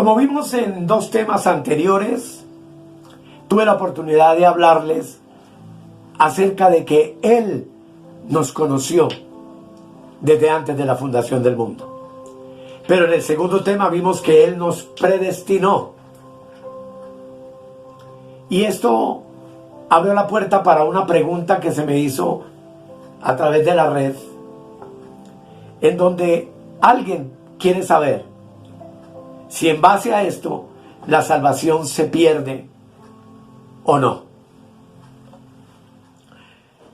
Como vimos en dos temas anteriores, tuve la oportunidad de hablarles acerca de que Él nos conoció desde antes de la fundación del mundo. Pero en el segundo tema vimos que Él nos predestinó. Y esto abrió la puerta para una pregunta que se me hizo a través de la red, en donde alguien quiere saber si en base a esto la salvación se pierde o no.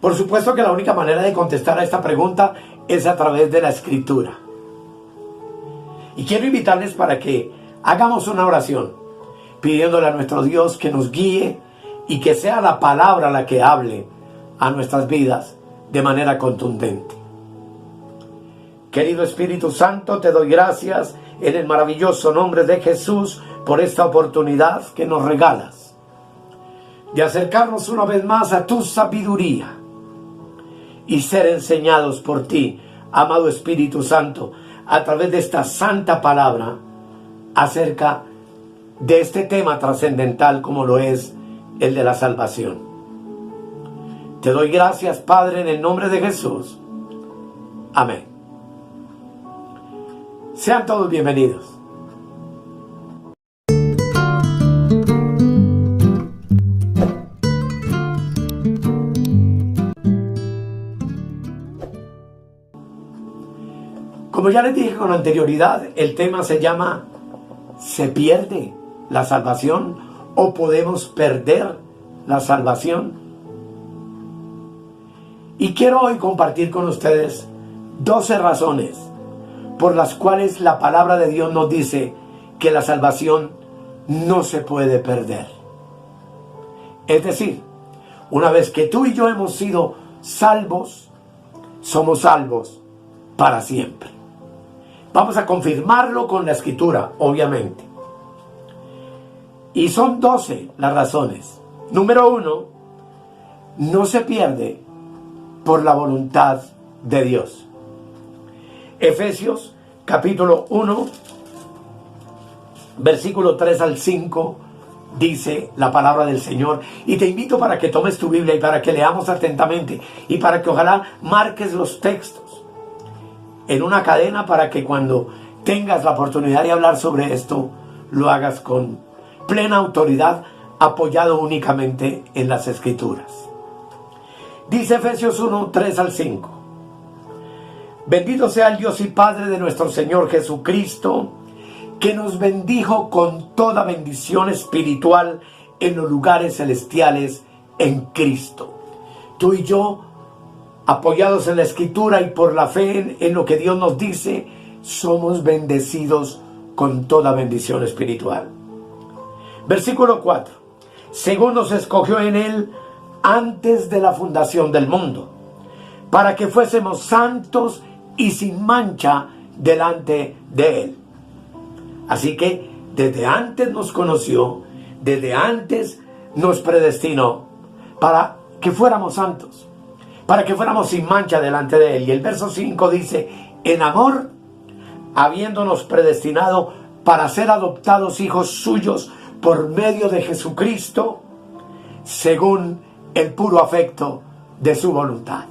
Por supuesto que la única manera de contestar a esta pregunta es a través de la Escritura. Y quiero invitarles para que hagamos una oración, pidiéndole a nuestro Dios que nos guíe y que sea la palabra la que hable a nuestras vidas de manera contundente. Querido Espíritu Santo, te doy gracias en el maravilloso nombre de Jesús por esta oportunidad que nos regalas de acercarnos una vez más a tu sabiduría y ser enseñados por ti, amado Espíritu Santo, a través de esta santa palabra acerca de este tema trascendental como lo es el de la salvación. Te doy gracias, Padre, en el nombre de Jesús. Amén. Sean todos bienvenidos. Como ya les dije con anterioridad, el tema se llama ¿se pierde la salvación o podemos perder la salvación? Y quiero hoy compartir con ustedes 12 razones por las cuales la palabra de Dios nos dice que la salvación no se puede perder. Es decir, una vez que tú y yo hemos sido salvos, somos salvos para siempre. Vamos a confirmarlo con la Escritura, obviamente. Y son 12 las razones. Número 1, no se pierde por la voluntad de Dios. Efesios capítulo 1, versículo 3 al 5, dice la palabra del Señor. Y te invito para que tomes tu Biblia y para que leamos atentamente y para que ojalá marques los textos en una cadena para que cuando tengas la oportunidad de hablar sobre esto, lo hagas con plena autoridad, apoyado únicamente en las Escrituras. Dice Efesios 1, 3 al 5. Bendito sea el Dios y Padre de nuestro Señor Jesucristo, que nos bendijo con toda bendición espiritual en los lugares celestiales en Cristo. Tú y yo, apoyados en la Escritura y por la fe en lo que Dios nos dice, somos bendecidos con toda bendición espiritual. Versículo 4. Según nos escogió en Él antes de la fundación del mundo, para que fuésemos santos y sin mancha delante de Él. Así que desde antes nos conoció, desde antes nos predestinó para que fuéramos santos, para que fuéramos sin mancha delante de Él. Y el verso 5 dice, en amor, habiéndonos predestinado para ser adoptados hijos suyos por medio de Jesucristo, según el puro afecto de su voluntad.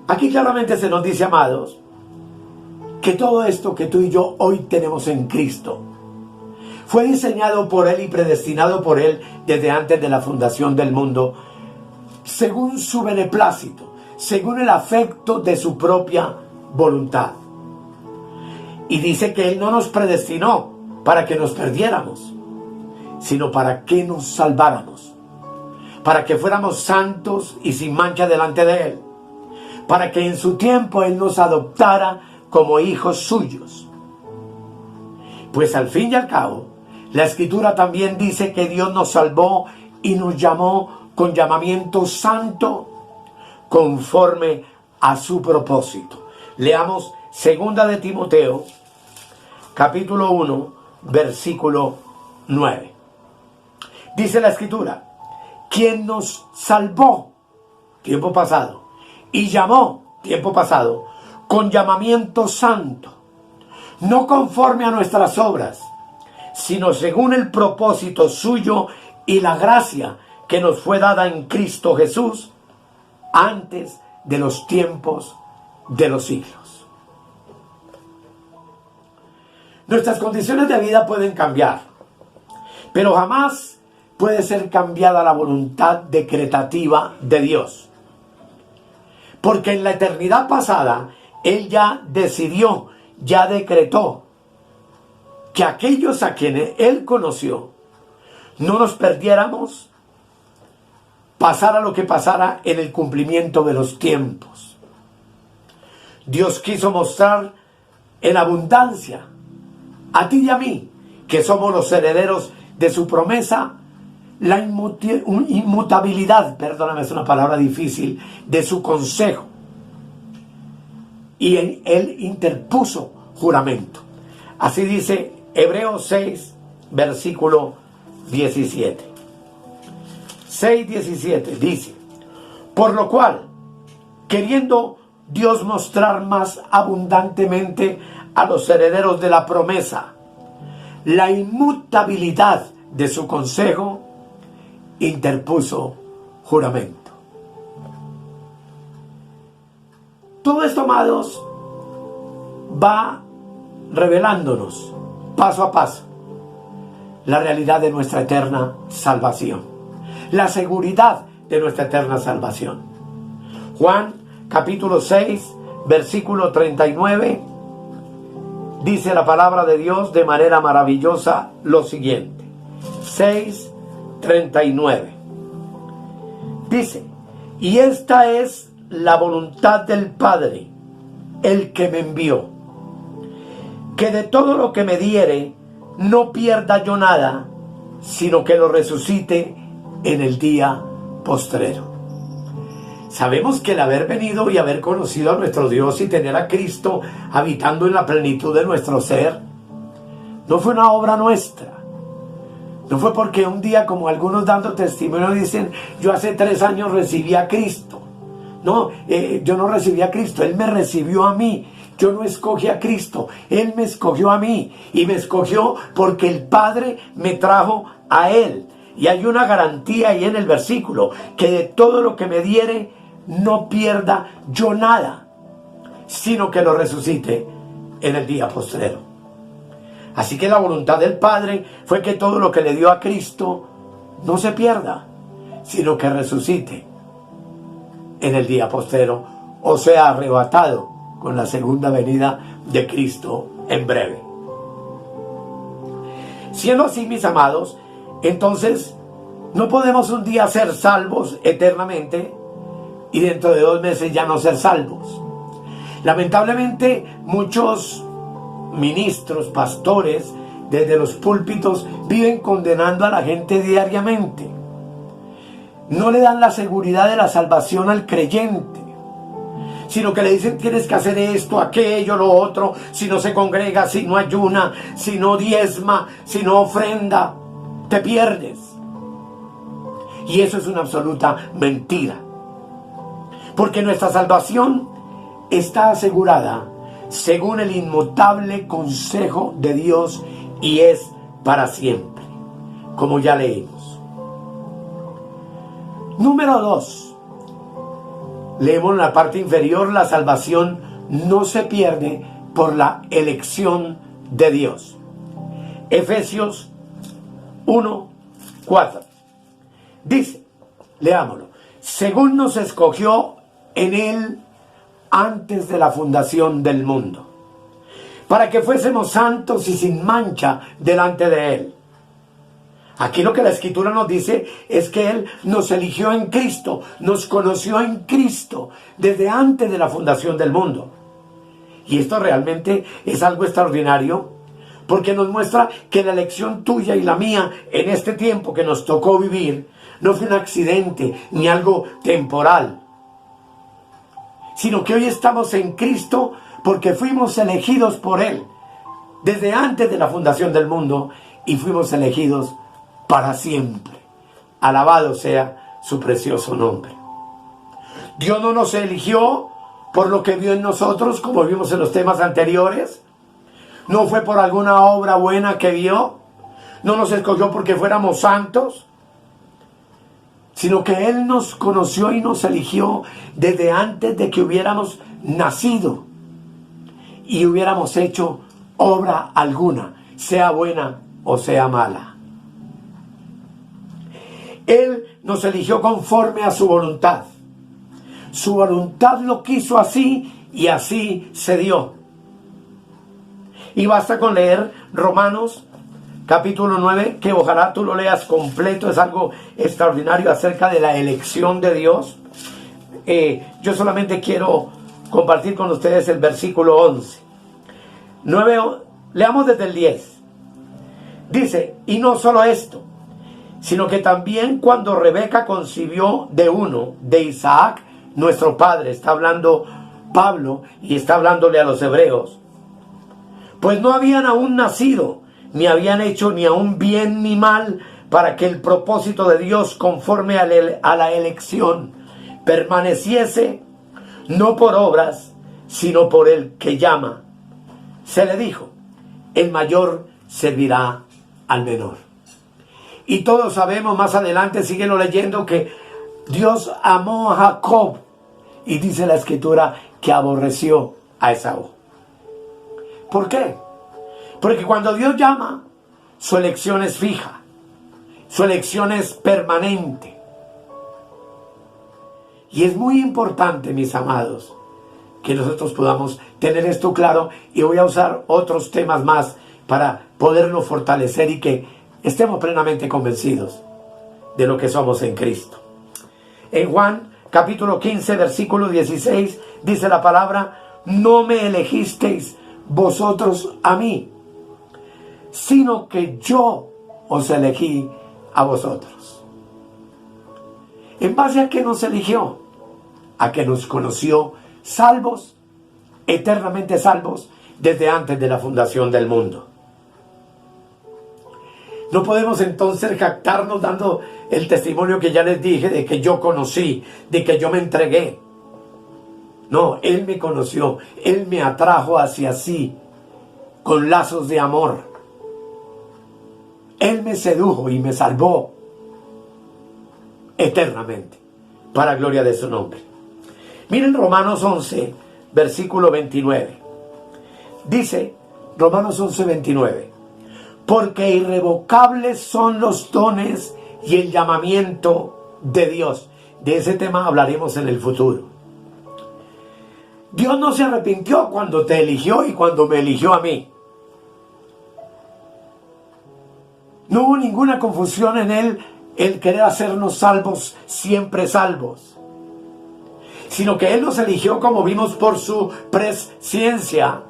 Aquí claramente se nos dice, amados, que todo esto que tú y yo hoy tenemos en Cristo fue diseñado por Él y predestinado por Él desde antes de la fundación del mundo, según su beneplácito, según el afecto de su propia voluntad. Y dice que Él no nos predestinó para que nos perdiéramos, sino para que nos salváramos, para que fuéramos santos y sin mancha delante de Él, para que en su tiempo Él nos adoptara como hijos suyos. Pues al fin y al cabo, la Escritura también dice que Dios nos salvó y nos llamó con llamamiento santo conforme a su propósito. Leamos 2 de Timoteo, capítulo 1, versículo 9. Dice la Escritura, quien nos salvó, tiempo pasado, y llamó, tiempo pasado, con llamamiento santo, no conforme a nuestras obras, sino según el propósito suyo y la gracia que nos fue dada en Cristo Jesús antes de los tiempos de los siglos. Nuestras condiciones de vida pueden cambiar, pero jamás puede ser cambiada la voluntad decretativa de Dios. Porque en la eternidad pasada, Él ya decidió, ya decretó que aquellos a quienes Él conoció, no nos perdiéramos, pasara lo que pasara en el cumplimiento de los tiempos. Dios quiso mostrar en abundancia a ti y a mí, que somos los herederos de su promesa, la inmutabilidad, perdóname, es una palabra difícil, de su consejo. Y Él interpuso juramento. Así dice Hebreos 6, versículo 17. 6:17 dice: por lo cual, queriendo Dios mostrar más abundantemente a los herederos de la promesa la inmutabilidad de su consejo, interpuso juramento. Todo esto, amados, va revelándonos paso a paso la realidad de nuestra eterna salvación, la seguridad de nuestra eterna salvación. Juan capítulo 6, versículo 39, dice la palabra de Dios de manera maravillosa lo siguiente. 6:39. Dice: y esta es la voluntad del Padre, el que me envió, que de todo lo que me diere no pierda yo nada, sino que lo resucite en el día postrero. Sabemos que el haber venido y haber conocido a nuestro Dios y tener a Cristo habitando en la plenitud de nuestro ser, no fue una obra nuestra. No fue porque un día, como algunos dando testimonio dicen, yo hace 3 años recibí a Cristo. No, yo no recibí a Cristo, Él me recibió a mí. Yo no escogí a Cristo, Él me escogió a mí. Y me escogió porque el Padre me trajo a Él. Y hay una garantía ahí en el versículo, que de todo lo que me diere, no pierda yo nada, sino que lo resucite en el día postrero. Así que la voluntad del Padre fue que todo lo que le dio a Cristo no se pierda, sino que resucite en el día postrero, o sea, arrebatado con la segunda venida de Cristo en breve. Siendo así, mis amados, entonces no podemos un día ser salvos eternamente y dentro de 2 meses ya no ser salvos. Lamentablemente, muchos ministros, pastores, desde los púlpitos viven condenando a la gente diariamente. No le dan la seguridad de la salvación al creyente, sino que le dicen: tienes que hacer esto, aquello, lo otro, si no se congrega, si no ayuna, si no diezma, si no ofrenda, te pierdes. Y eso es una absoluta mentira, porque nuestra salvación está asegurada según el inmutable consejo de Dios y es para siempre, como ya leímos. Número 2, leemos en la parte inferior: la salvación no se pierde por la elección de Dios. Efesios 1:4 dice, leámoslo: según nos escogió en Él antes de la fundación del mundo, para que fuésemos santos y sin mancha delante de Él. Aquí lo que la Escritura nos dice es que Él nos eligió en Cristo, nos conoció en Cristo desde antes de la fundación del mundo. Y esto realmente es algo extraordinario, porque nos muestra que la elección tuya y la mía en este tiempo que nos tocó vivir no fue un accidente ni algo temporal, sino que hoy estamos en Cristo porque fuimos elegidos por Él desde antes de la fundación del mundo y fuimos elegidos para siempre. Alabado sea su precioso nombre. Dios no nos eligió por lo que vio en nosotros, como vimos en los temas anteriores, No fue por alguna obra buena que vio. No nos escogió porque fuéramos santos, sino que Él nos conoció y nos eligió desde antes de que hubiéramos nacido y hubiéramos hecho obra alguna, sea buena o sea mala. Él nos eligió conforme a su voluntad. Su voluntad lo quiso así y así se dio. Y basta con leer Romanos capítulo 9, que ojalá tú lo leas completo. Es algo extraordinario acerca de la elección de Dios. Yo solamente quiero compartir con ustedes el versículo 11. Leamos desde el 10. Dice, y no solo esto, sino que también cuando Rebeca concibió de uno, de Isaac, nuestro padre, está hablando Pablo y está hablándole a los hebreos, pues no habían aún nacido, ni habían hecho ni aún bien ni mal, para que el propósito de Dios conforme a la elección permaneciese, no por obras, sino por el que llama. Se le dijo, el mayor servirá al menor. Y todos sabemos, más adelante, síguelo leyendo, que Dios amó a Jacob, y dice la escritura que aborreció a Esaú. ¿Por qué? Porque cuando Dios llama, su elección es fija, su elección es permanente. Y es muy importante, mis amados, que nosotros podamos tener esto claro, y voy a usar otros temas más para poderlo fortalecer y que estemos plenamente convencidos de lo que somos en Cristo. En Juan capítulo 15, versículo 16, dice la palabra, no me elegisteis vosotros a mí, sino que yo os elegí a vosotros. ¿En base a qué nos eligió? A que nos conoció salvos, eternamente salvos, desde antes de la fundación del mundo. No podemos entonces jactarnos dando el testimonio que ya les dije, de que yo conocí, de que yo me entregué. No, Él me conoció, Él me atrajo hacia sí, con lazos de amor. Él me sedujo y me salvó eternamente, para gloria de su nombre. Miren Romanos 11, versículo 29. Dice, Romanos 11, 29. Porque irrevocables son los dones y el llamamiento de Dios. De ese tema hablaremos en el futuro. Dios no se arrepintió cuando te eligió y cuando me eligió a mí. No hubo ninguna confusión en Él, el querer hacernos salvos, siempre salvos. Sino que Él nos eligió, como vimos, por su presciencia.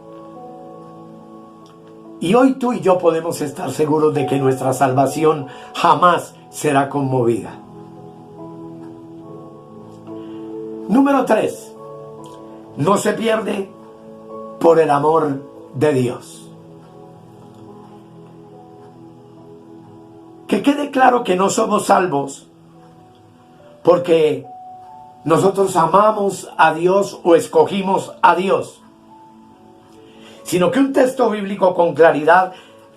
Y hoy tú y yo podemos estar seguros de que nuestra salvación jamás será conmovida. Número 3. No se pierde por el amor de Dios. Que quede claro que no somos salvos porque nosotros amamos a Dios o escogimos a Dios, sino que un texto bíblico con claridad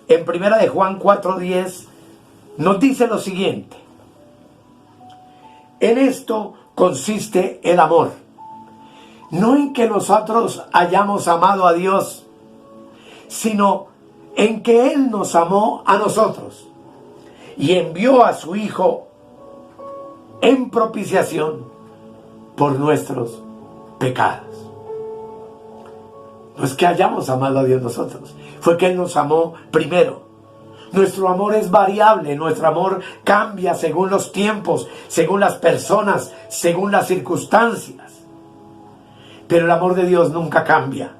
en 1 de Juan 4:10 nos dice lo siguiente: en esto consiste el amor, no en que nosotros hayamos amado a Dios, sino en que Él nos amó a nosotros y envió a su Hijo en propiciación por nuestros pecados. No es que hayamos amado a Dios nosotros, fue que Él nos amó primero. Nuestro amor es variable, nuestro amor cambia según los tiempos, según las personas, según las circunstancias. Pero el amor de Dios nunca cambia,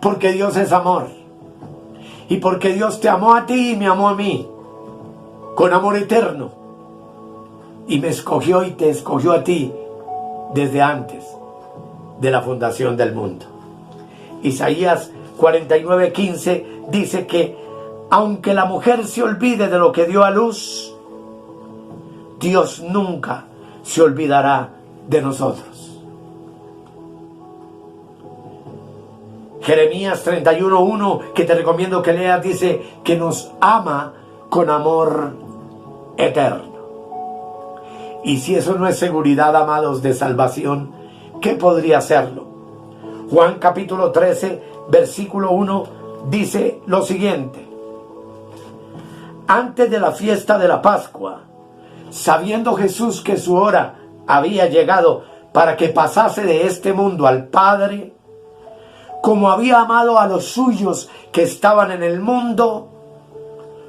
porque Dios es amor. Y porque Dios te amó a ti y me amó a mí, con amor eterno. Y me escogió y te escogió a ti desde antes de la fundación del mundo. Isaías 49:15 dice que aunque la mujer se olvide de lo que dio a luz, Dios nunca se olvidará de nosotros. Jeremías 31:1, que te recomiendo que leas, dice que nos ama con amor eterno. Y si eso no es seguridad, amados, de salvación, ¿qué podría serlo? Juan capítulo 13, versículo 1, dice lo siguiente: antes de la fiesta de la Pascua, sabiendo Jesús que su hora había llegado para que pasase de este mundo al Padre, como había amado a los suyos que estaban en el mundo,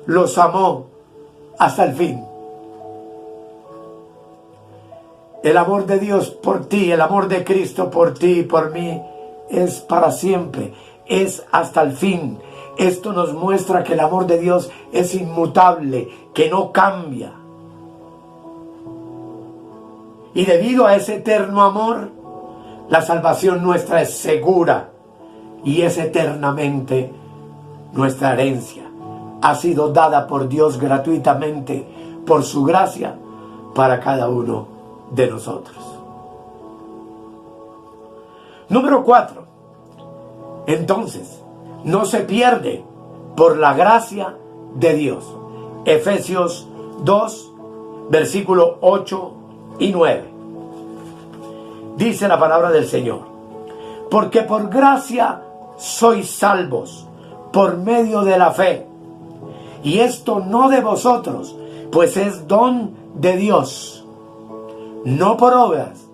los amó hasta el fin. El amor de Dios por ti, el amor de Cristo por ti y por mí, es para siempre, es hasta el fin. Esto nos muestra que el amor de Dios es inmutable, que no cambia. Y debido a ese eterno amor, la salvación nuestra es segura y es eternamente nuestra herencia. Ha sido dada por Dios gratuitamente, por su gracia, para cada uno de nosotros. Número 4. Entonces, no se pierde por la gracia de Dios. Efesios 2, versículo 8 y 9. Dice la palabra del Señor: porque por gracia sois salvos, por medio de la fe. Y esto no de vosotros, pues es don de Dios, no por obras,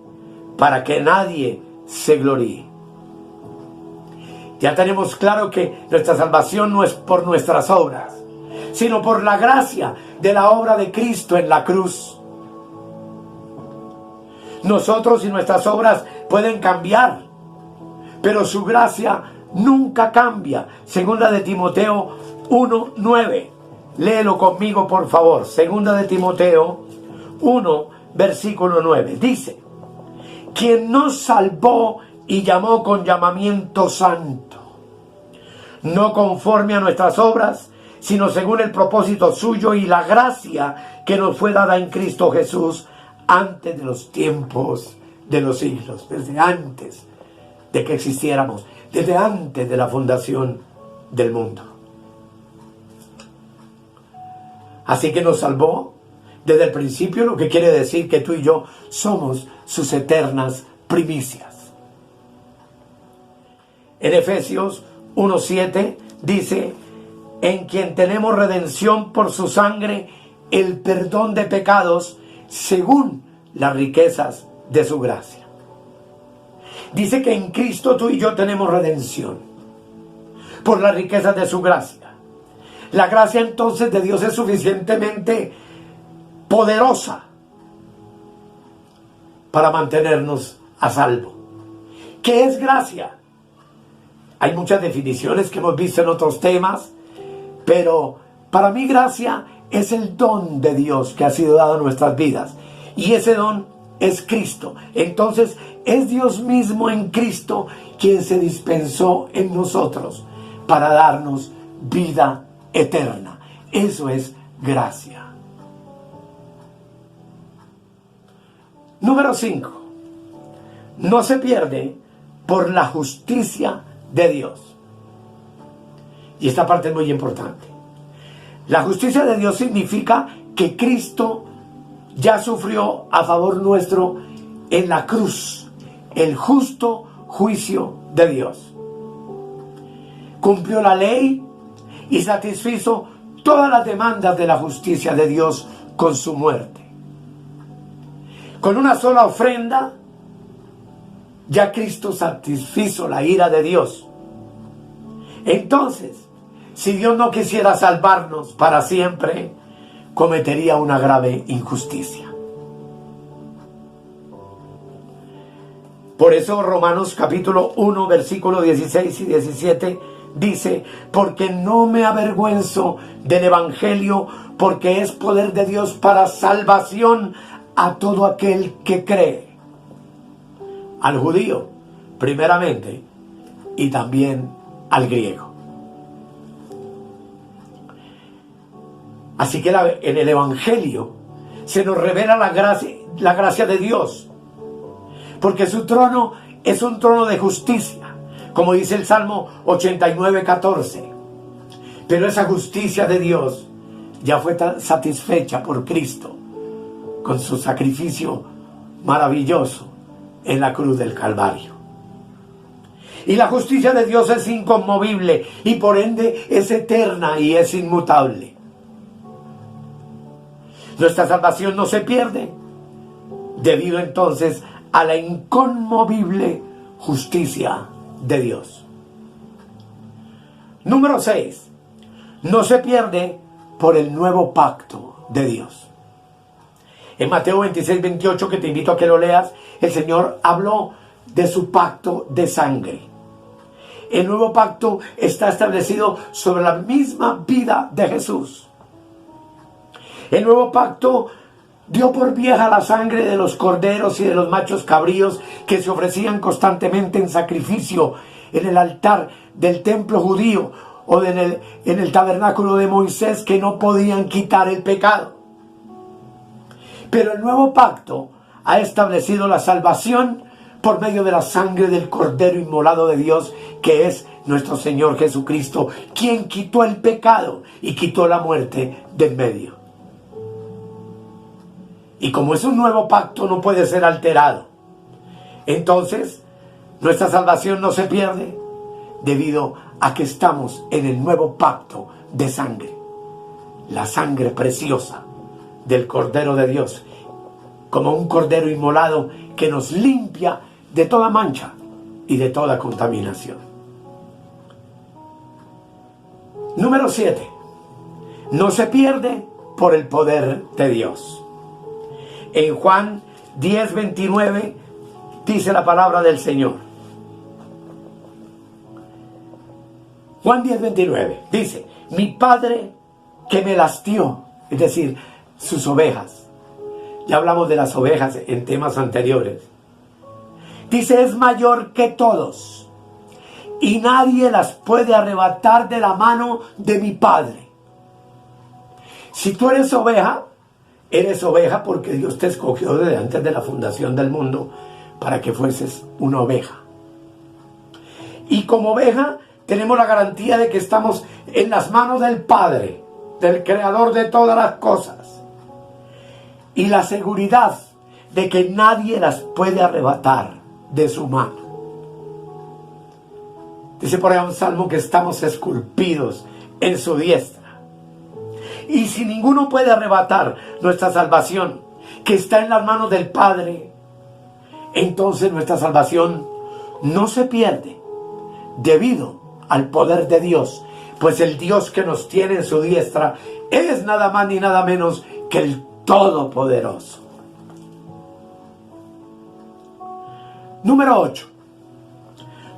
para que nadie se gloríe. Ya tenemos claro que nuestra salvación no es por nuestras obras, sino por la gracia de la obra de Cristo en la cruz. Nosotros y nuestras obras pueden cambiar, pero su gracia nunca cambia. Segunda de Timoteo 1:9. Léelo conmigo, por favor. Segunda de Timoteo 1, versículo 9. Dice: quien nos salvó y llamó con llamamiento santo, no conforme a nuestras obras, sino según el propósito suyo y la gracia que nos fue dada en Cristo Jesús antes de los tiempos de los siglos, desde antes de que existiéramos, desde antes de la fundación del mundo. Así que nos salvó desde el principio, lo que quiere decir que tú y yo somos sus eternas primicias. En Efesios 1:7 dice: en quien tenemos redención por su sangre, el perdón de pecados, según las riquezas de su gracia. Dice que en Cristo tú y yo tenemos redención por las riquezas de su gracia. La gracia entonces de Dios es suficientemente poderosa para mantenernos a salvo. ¿Qué es gracia? Hay muchas definiciones que hemos visto en otros temas, pero para mí gracia es el don de Dios que ha sido dado a nuestras vidas, y ese don es Cristo. Entonces es Dios mismo en Cristo quien se dispensó en nosotros para darnos vida eterna. Eso es gracia. Número 5. No se pierde por la justicia de Dios. Y esta parte es muy importante. La justicia de Dios significa que Cristo ya sufrió a favor nuestro en la cruz el justo juicio de Dios. Cumplió la ley y satisfizo todas las demandas de la justicia de Dios con su muerte. Con una sola ofrenda, ya Cristo satisfizo la ira de Dios. Entonces, si Dios no quisiera salvarnos para siempre, cometería una grave injusticia. Por eso Romanos capítulo 1, versículos 16 y 17 dice: porque no me avergüenzo del evangelio, porque es poder de Dios para salvación a todo aquel que cree, al judío primeramente y también al griego. Así que en el evangelio se nos revela la gracia de Dios, porque su trono es un trono de justicia, Como dice el Salmo 89:14. Pero esa justicia de Dios ya fue satisfecha por Cristo con su sacrificio maravilloso en la cruz del Calvario. Y la justicia de Dios es inconmovible y por ende es eterna y es inmutable. Nuestra salvación no se pierde debido entonces a la inconmovible justicia de Dios. Número 6. No se pierde por el nuevo pacto de Dios. En Mateo 26:28, que te invito a que lo leas, el Señor habló de su pacto de sangre. El nuevo pacto está establecido sobre la misma vida de Jesús. El nuevo pacto dio por vieja la sangre de los corderos y de los machos cabríos que se ofrecían constantemente en sacrificio en el altar del templo judío o en el tabernáculo de Moisés, que no podían quitar el pecado. Pero el nuevo pacto ha establecido la salvación por medio de la sangre del Cordero inmolado de Dios, que es nuestro Señor Jesucristo, quien quitó el pecado y quitó la muerte del medio. Y como es un nuevo pacto, no puede ser alterado. Entonces, nuestra salvación no se pierde debido a que estamos en el nuevo pacto de sangre. La sangre preciosa del Cordero de Dios, como un Cordero inmolado que nos limpia de toda mancha y de toda contaminación. Número 7. No se pierde por el poder de Dios. En Juan 10:29 dice la palabra del Señor. Juan 10:29 dice: mi Padre que me las dio, es decir, sus ovejas. Ya hablamos de las ovejas en temas anteriores. Dice: es mayor que todos, y nadie las puede arrebatar de la mano de mi Padre. Si tú eres oveja porque Dios te escogió desde antes de la fundación del mundo para que fueses una oveja. Y como oveja tenemos la garantía de que estamos en las manos del Padre, del Creador de todas las cosas. Y la seguridad de que nadie las puede arrebatar de su mano. Dice por ahí un salmo que estamos esculpidos en su diestra. Y si ninguno puede arrebatar nuestra salvación, que está en las manos del Padre, entonces nuestra salvación no se pierde debido al poder de Dios, pues el Dios que nos tiene en su diestra es nada más ni nada menos que el Todopoderoso. Número 8.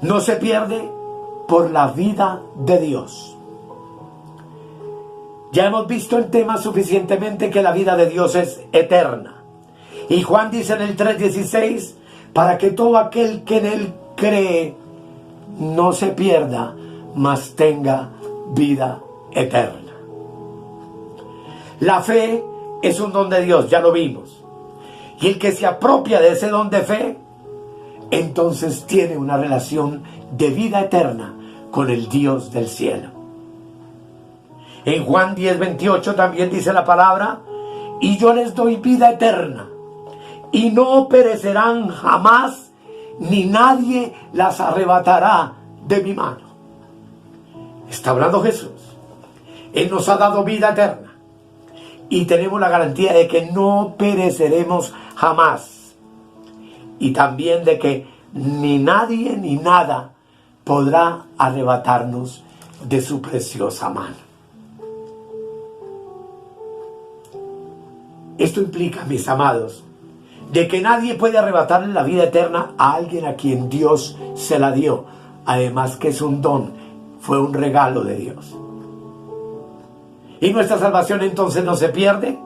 No se pierde por la vida de Dios. Ya hemos visto el tema suficientemente que la vida de Dios es eterna. Y Juan dice en el 3:16, para que todo aquel que en Él cree no se pierda, mas tenga vida eterna. La fe es un don de Dios, ya lo vimos. Y el que se apropia de ese don de fe, entonces tiene una relación de vida eterna con el Dios del cielo. En Juan 10:28 también dice la palabra: y yo les doy vida eterna, y no perecerán jamás, ni nadie las arrebatará de mi mano. Está hablando Jesús. Él nos ha dado vida eterna, y tenemos la garantía de que no pereceremos jamás, y también de que ni nadie ni nada podrá arrebatarnos de su preciosa mano. Esto implica, mis amados, de que nadie puede arrebatarle la vida eterna a alguien a quien Dios se la dio. Además que es un don, fue un regalo de Dios. Y nuestra salvación entonces no se pierde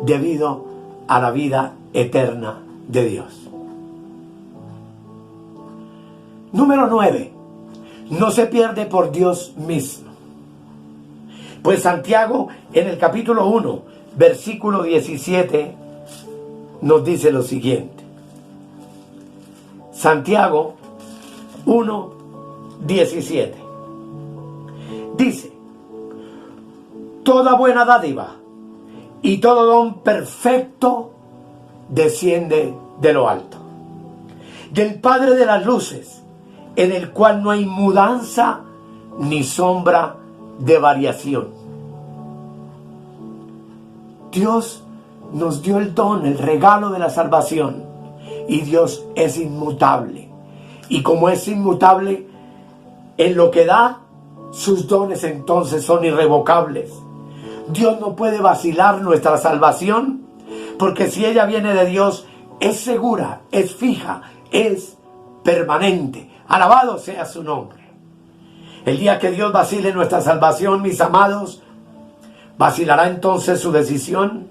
debido a la vida eterna de Dios. Número 9. No se pierde por Dios mismo. Pues Santiago en el capítulo 1, versículo 17, nos dice lo siguiente. Santiago 1, 17. Dice: toda buena dádiva y todo don perfecto desciende de lo alto, del Padre de las luces, en el cual no hay mudanza ni sombra de variación. Dios nos dio el don, el regalo de la salvación, y Dios es inmutable. Y como es inmutable en lo que da, sus dones entonces son irrevocables. Dios no puede vacilar nuestra salvación, porque si ella viene de Dios, es segura, es fija, es permanente. Alabado sea su nombre. El día que Dios vacile nuestra salvación, mis amados, vacilará entonces su decisión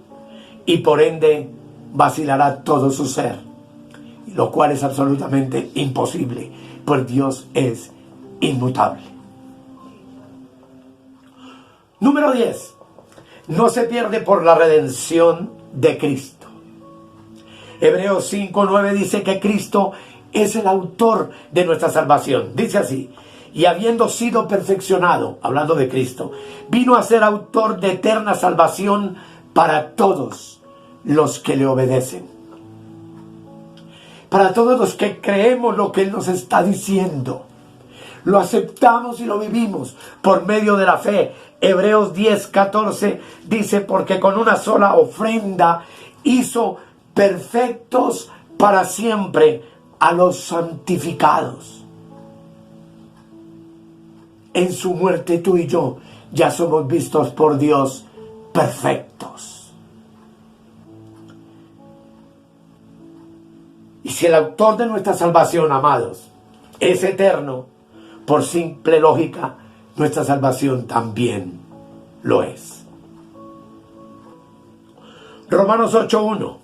y por ende vacilará todo su ser, lo cual es absolutamente imposible, pues Dios es inmutable. Número 10. No se pierde por la redención de Cristo. Hebreos 5:9 dice que Cristo es el autor de nuestra salvación. Dice así: y habiendo sido perfeccionado, hablando de Cristo, vino a ser autor de eterna salvación para todos los que le obedecen. Para todos los que creemos lo que Él nos está diciendo. Lo aceptamos y lo vivimos por medio de la fe. Hebreos 10:14 dice: porque con una sola ofrenda hizo perfectos para siempre a los santificados. En su muerte tú y yo ya somos vistos por Dios perfectos. Y si el autor de nuestra salvación, amados, es eterno, por simple lógica, nuestra salvación también lo es. Romanos 8:1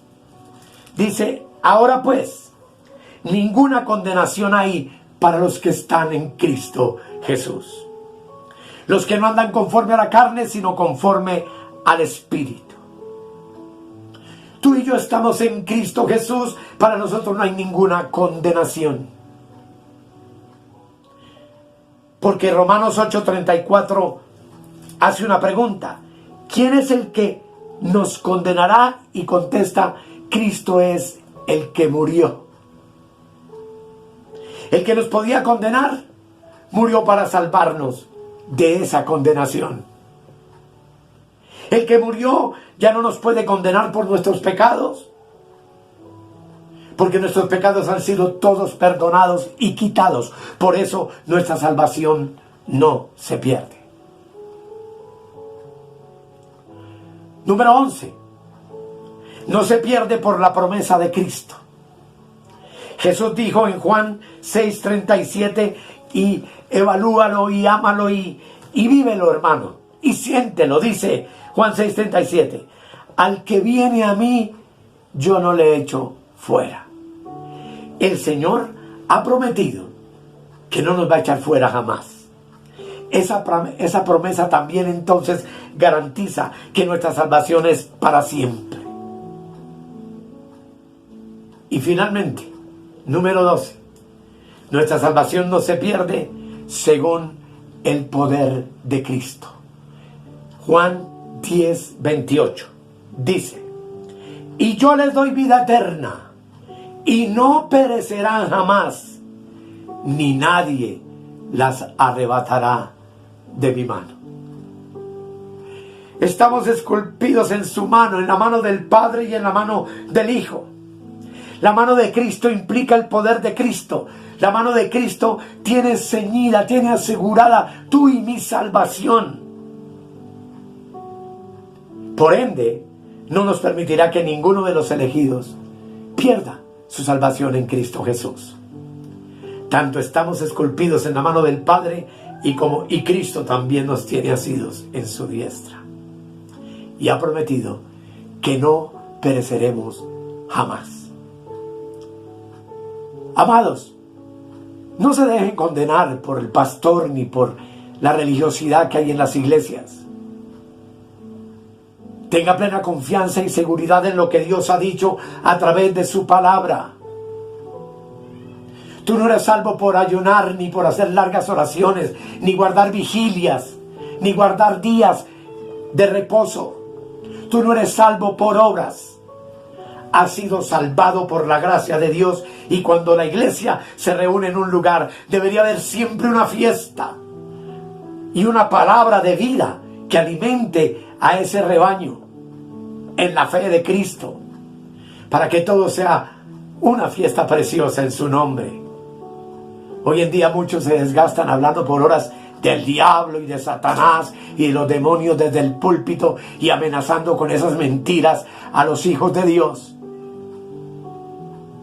dice: ahora pues, ninguna condenación hay para los que están en Cristo Jesús. Los que no andan conforme a la carne, sino conforme al Espíritu. Tú y yo estamos en Cristo Jesús. Para nosotros no hay ninguna condenación. Porque Romanos 8:34 hace una pregunta: ¿quién es el que nos condenará? Y contesta: Cristo es el que murió. El que nos podía condenar murió para salvarnos de esa condenación. El que murió ya no nos puede condenar por nuestros pecados, porque nuestros pecados han sido todos perdonados y quitados. Por eso nuestra salvación no se pierde. Número 11. No se pierde por la promesa de Cristo. Jesús dijo en Juan 6:37: y evalúalo y ámalo y vívelo, hermano, y siéntelo. Dice Juan 6:37: al que viene a mí, yo no le echo fuera. El Señor ha prometido que no nos va a echar fuera jamás. Esa promesa también entonces garantiza que nuestra salvación es para siempre. Y finalmente, número 12. Nuestra salvación no se pierde según el poder de Cristo. Juan 10:28 dice: y yo les doy vida eterna, y no perecerán jamás, ni nadie las arrebatará de mi mano. Estamos esculpidos en su mano, en la mano del Padre y en la mano del Hijo. La mano de Cristo implica el poder de Cristo. La mano de Cristo tiene ceñida, tiene asegurada tu y mi salvación. Por ende, no nos permitirá que ninguno de los elegidos pierda su salvación en Cristo Jesús. Tanto estamos esculpidos en la mano del Padre y Cristo también nos tiene asidos en su diestra. Y ha prometido que no pereceremos jamás. Amados, no se dejen condenar por el pastor ni por la religiosidad que hay en las iglesias. Tenga plena confianza y seguridad en lo que Dios ha dicho a través de su palabra. Tú no eres salvo por ayunar, ni por hacer largas oraciones, ni guardar vigilias, ni guardar días de reposo. Tú no eres salvo por obras. Has sido salvado por la gracia de Dios. Y cuando la iglesia se reúne en un lugar, debería haber siempre una fiesta y una palabra de vida que alimente a ese rebaño en la fe de Cristo, para que todo sea una fiesta preciosa en su nombre. Hoy en día muchos se desgastan hablando por horas del diablo y de Satanás y de los demonios desde el púlpito y amenazando con esas mentiras a los hijos de Dios.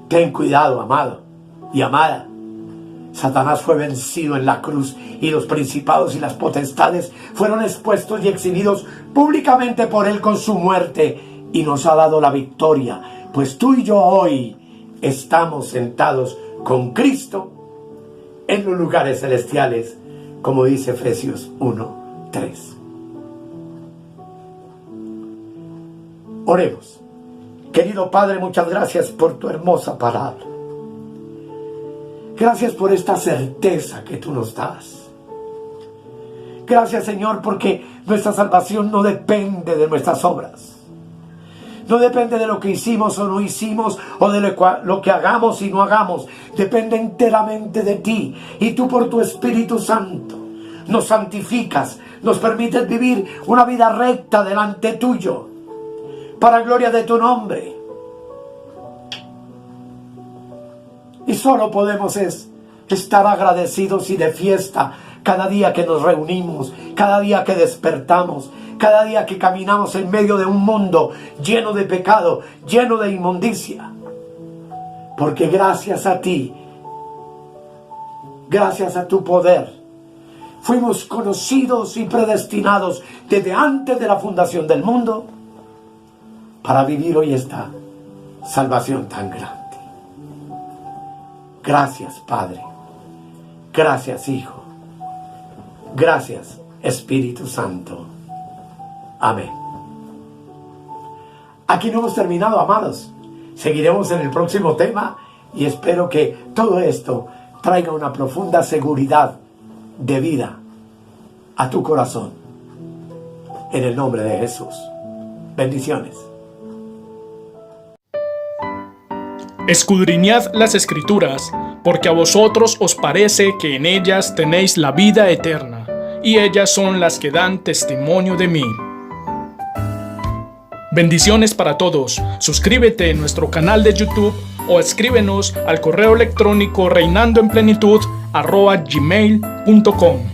Ten cuidado, amado y amada. Satanás fue vencido en la cruz y los principados y las potestades fueron expuestos y exhibidos públicamente por él con su muerte, y nos ha dado la victoria, pues tú y yo hoy estamos sentados con Cristo en los lugares celestiales, como dice Efesios 1:3. Oremos. Querido Padre, muchas gracias por tu hermosa palabra. Gracias por esta certeza que tú nos das. Gracias, Señor, porque nuestra salvación no depende de nuestras obras. No depende de lo que hicimos o no hicimos, o de lo que hagamos y no hagamos. Depende enteramente de ti. Y tú, por tu Espíritu Santo, nos santificas, nos permites vivir una vida recta delante tuyo, para gloria de tu nombre. Y solo podemos estar agradecidos y de fiesta cada día que nos reunimos, cada día que despertamos, cada día que caminamos en medio de un mundo lleno de pecado, lleno de inmundicia. Porque gracias a ti, gracias a tu poder, fuimos conocidos y predestinados desde antes de la fundación del mundo para vivir hoy esta salvación tan grande. Gracias, Padre. Gracias, Hijo. Gracias, Espíritu Santo. Amén. Aquí no hemos terminado, amados. Seguiremos en el próximo tema y espero que todo esto traiga una profunda seguridad de vida a tu corazón. En el nombre de Jesús. Bendiciones. Escudriñad las Escrituras, porque a vosotros os parece que en ellas tenéis la vida eterna, y ellas son las que dan testimonio de mí. Bendiciones para todos. Suscríbete en nuestro canal de YouTube o escríbenos al correo electrónico reinandoenplenitud@gmail.com.